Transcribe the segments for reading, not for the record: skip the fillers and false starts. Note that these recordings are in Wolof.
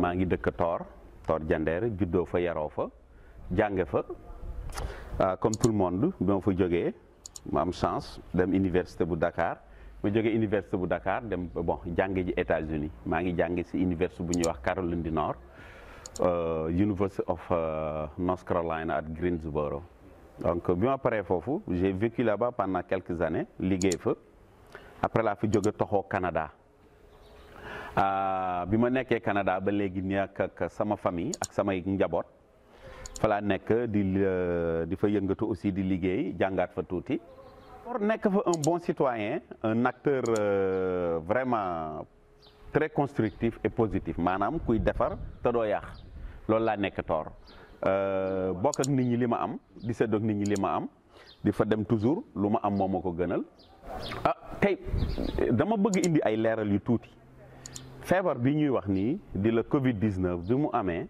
maa ngi dëkk Tor Diender juddoo fa yaroo fa jànge fa comme tout le monde bi ma fa jógee ma am chance dem université bu Dakar ma jógee université bu Dakar dem bon jànge ji États-Unis maa ngi jànge si université bu ñuy wax Caroline du Nord University of North Carolina at Greensboro. Donc bi ma paree foofu j'ai vécu là-bas pendant quelques années liggéey fa après laa fi jóge toxoo Canada bi ma nekkee Canada ba léegi nii ak sama famille ak samay njaboot fa laa nekk di fa yëngatu aussi di liggéey jàngaat fa tuuti. pour nekk fa un bon citoyen un acteur vraiment très constructif et positif maanaam kuy defar te doo yàq loolu laa nekk Tor bokk ak nit ñi li ma am di séddoog nit ñi li ma am di fa dem toujours lu ma am moo ma ko gënal. tey dama bëgg indi ay leeral yu tuuti feebar bi ñuy wax nii di la Covid-19 bi mu amee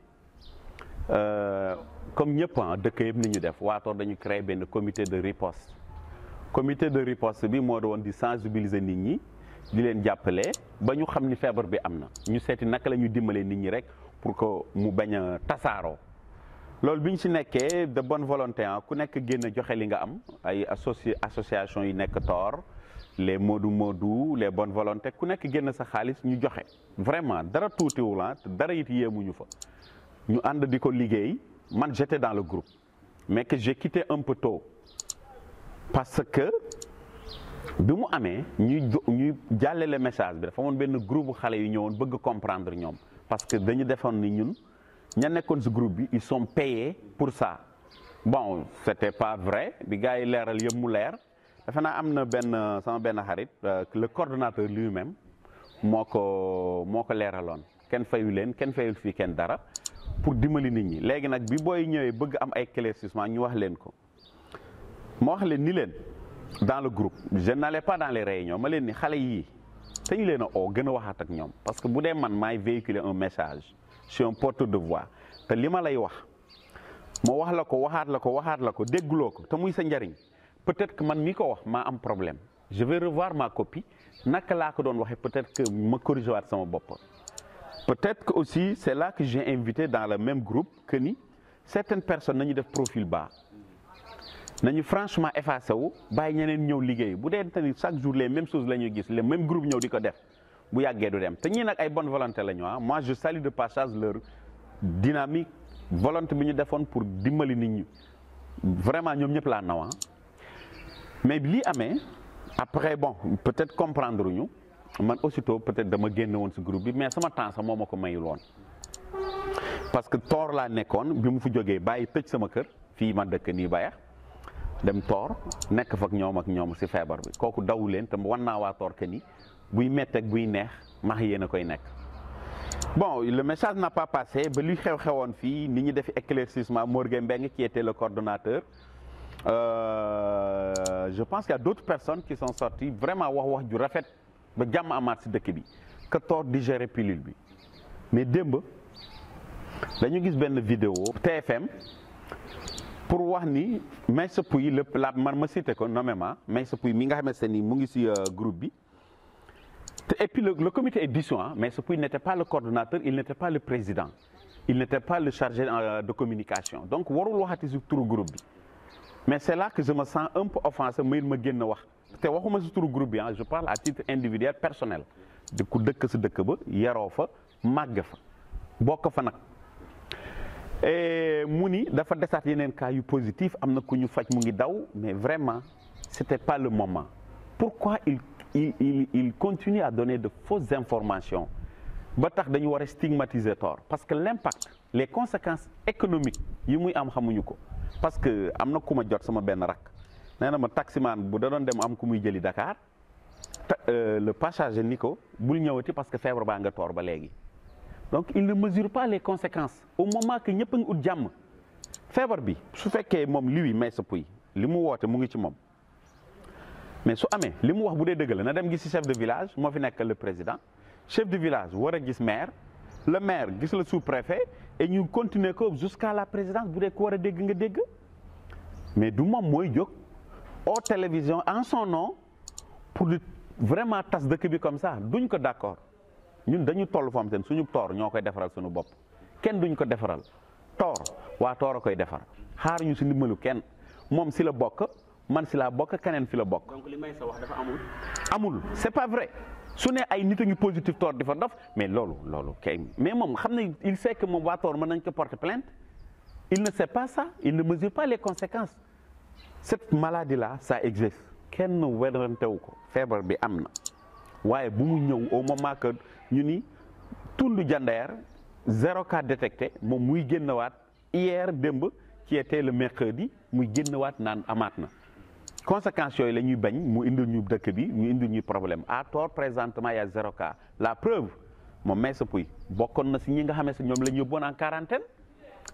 comme ñëpp dëkk yëpp ni ñu def waa Tor dañu créer benn comité de riposte. comité de riposte bi moo doon di sensibiliser nit ñi di leen jàppale ba ñu xam ni feebar bi am na ñu seeti naka la ñuy dimbalee nit ñi rek pour que mu bañ a tasaaroo loolu bi ñu ci nekkee de bonne volonté ku nekk génn joxe li nga am ay association yi nekk Tor les moodu les bonnes volontés ku nekk génn sa xaalis ñu joxe vraiment dara tuutiwul dara it yéemuñu fa ñu ànd di ko liggéey man j'étais dans le groupe mais que j'ai quitté un peu tôt parce que bi mu amee ñuy jàllale message bi dafa amoon benn groupe xale yu ñëwoon bëgg comprendre ñoom parce que dañu defoon ni ñun ña nekkoon si groupe bi ils sont payés pour ça bon c'était pas vrai bi gars yi leeral yëpp mu leer dafa naa am na sama benn xarit le coordonnateur lui-même moo ko leeraloon kenn fayu leen kenn fayul fii kenn dara pour dimbali nit ñi léegi nag bi booy ñëwee bëgg am ay éclaircissement ñu wax leen ko ma wax leen ni leen dans le groupe je n'allais pas dans les réunions ma leen ni xale yii te ñu leen a oo gën a waxaat ak ñoom parce que bu dee man maay véhiculer un message je suis un porteur de voix te li ma lay wax ma wax la ko waxaat la ko dégguloo ko te muy sa njariñ peut-être que man mi ko wax maa am problème je vais revoir ma copie naka laa ko doon waxee peut-être que ma corrigé waat sama bopp peut-être que aussi c'est là que j'ai invité dans le même groupe que ni certaines personnes nañu def profil bas nañu franchement effacé wu bàyyi ñeneen ñëw liggéey bu dee tamit chaque jour les mêmes choses la ñuy gis le même groupe ñëw di ko def bu yàggee du dem te ñii nag ay bonne volonté la ñu moi je salue de passage leur dynamique volonté bi ñu defoon pour dimbali nit ñi vraiment ñoom ñëpp laa naw mais lii amee après bon peut-être comprendre ñu man aussitôt peut-être dama génn woon si groupe bi mais sama temps sax moo ma ko mayul woon parce que Tor laa nekkoon bi mu fi jógee bàyyi tëj sama kër fii ma dëkk nii Bayax dem Tor nekk fa ak ñoom si feebar bi kooku dawu leen te wan naa waa Tor que ni buy metteeg buy neex max yéen a koy nekk. bon le message n'a pas passé ba li xewoon fii ni ñu def éclaircissement Morgan Mbengue qui était le coordonnateur je pense qu'il y a d'autres personnes qui sont sorties vraiment wax ju rafet ba jàmm amaat si dëkk bi que Tor digérer pilule bi mais démb dañu gis benn vidéo TFM pour wax ni Meissa Pouye man ma cité ko nommément Meissa Pouye mi nga xamante ni mu ngi si groupe bi te et puis le comité est dissous Meissa Pouye n'était pas le coordonnateur il n'était pas le président il n'était pas le chargé de communication donc warul waxati si turu groupe bi mais c'est là que je me sens un peu offensé ma génn wax te waxuma si turu groupe bi je parle à titre individuel personnel di ku dëkk si dëkk ba yaroo fa màgg fa bokk fa nag mu ni dafa desaat yeneen cas yu positif am na ku ñu faj mu ngi daw mais vraiment c'était pas le moment pourquoi il continue à donner de fausses informations ba tax dañu war a stigmatiser Tor parce que l'impact les conséquences économiques yi muy am xamuñu ko parce que am na ku ma jot sama benn rak nee na ma taximan bu da doon dem am ku muy jëli Dakar le passager ni ko bul ñëwati parce que feebar baa nga Tor ba léegi donc il ne mesure pas les conséquences au moment que ñëpp a ngi ut jàmm feebar bi su fekkee moom lii Meissa Pouye li mu woote mu ngi ci moom mais su amee li mu wax bu dee dëgg la na dem gis ci chef de village moo fi nekk le président chef de village war a gis maire le maire gis le sous-préfet et ñu continuer ko jusqu'à la présidence bu dee ko war a dégg nga dégg mais du moom mooy jóg au télévision en son nom pour vraiment tas dëkk bi comme ça duñ ko d'accord ñun dañu toll foo xam te ne suñu toor ñoo koy defaral suñu bopp kenn duñ ko defaral toor waa toor a koy defar xaar ñu si ndimbalu kenn moom si la bokk man si laa bokk keneen fi la bokk. donc li may sa wax dafa amul. amul c'est pas vrai su ne ay nit a ngi positif toor di fa dof mais loolu kay mais moom xam ne il sait que moom waa toor mën nañ ko porter plainte il ne sait pas ça il ne mesure pas les conséquences cette maladie là ça existe kenn werantewu ko feebar bi am na waaye bu mu ñëw au moment que ñu ni tund jandeer 0 cas détecté moom muy génnawaat hier démb qui était le mercredi muy génnawaat naan amaat na conséquences yooyu la ñuy bañ mu indil ñu dëkk bi mu indil ñu problème à tort présentement il y a 0 cas la preuve moom Meissa Pouye bokkoon na si ñi nga xamee si ñoom la ñu yóbboon en quarantaine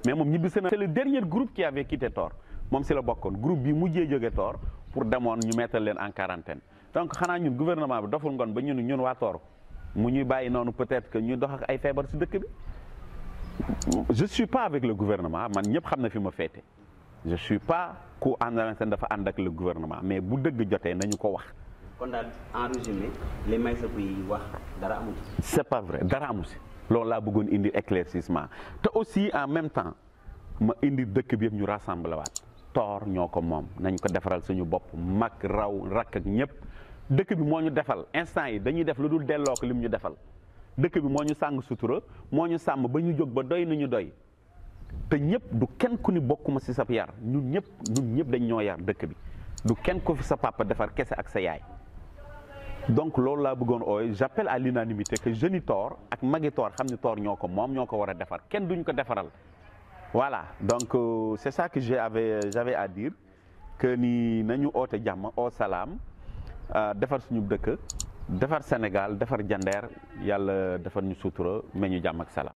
mais moom ñibbisi na c'est le dernier groupe qui avait quitté Tor moom si la bokkoon groupe bi mujjee jóge Tor pour demoon ñu mettre leen en quarantaine donc xanaa ñun gouvernement bi doful ngoon ba ñun waa Tor mu ñuy bàyyi noonu peut-être que ñu dox ak ay feebar si dëkk bi je suis pas avec le gouvernement man ñëpp xam na fi ma féete je suis pas ku àndal dafa ànd ak le gouvernement mais bu dëgg jotee nañu ko wax. kon daal en résumé li Meissa Pouye wax dara amu ci. c'est pas vrai dara amu si loolu laa bëggoon indi éclaircissement te aussi en même temps ma indi dëkk bi yëpp ñu rassemblé waat Tor ñoo ko moom nañ ko defaral suñu bopp mag raw rakk ak ñëpp dëkk bi moo ñu defal instant yi dañuy def lu dul delloo ko lim ñu defal dëkk bi moo ñu sàng sutura moo ñu sàmm ba ñu jóg ba doy nañu doy te ñëpp du kenn ku ni bokkuma si sa yar ñun ñëpp dañ ñoo yar dëkk bi du kenn ko fi sa papa defar kese ak sa yaay donc loolu laa bëggoon ooy j'appelle à l'unanimité que jeunes yi Tor ak magi Tor xam ni Tor ñoo ko moom ñoo ko war a defar kenn duñ ko defaral voilà donc c'est ça que j'avais à dire que ni nañu oote jàmm oo salaam defar suñu dëkk defar Sénégal defar jandeer yàlla defar ñu sutura mais ñu jàmm ak salaam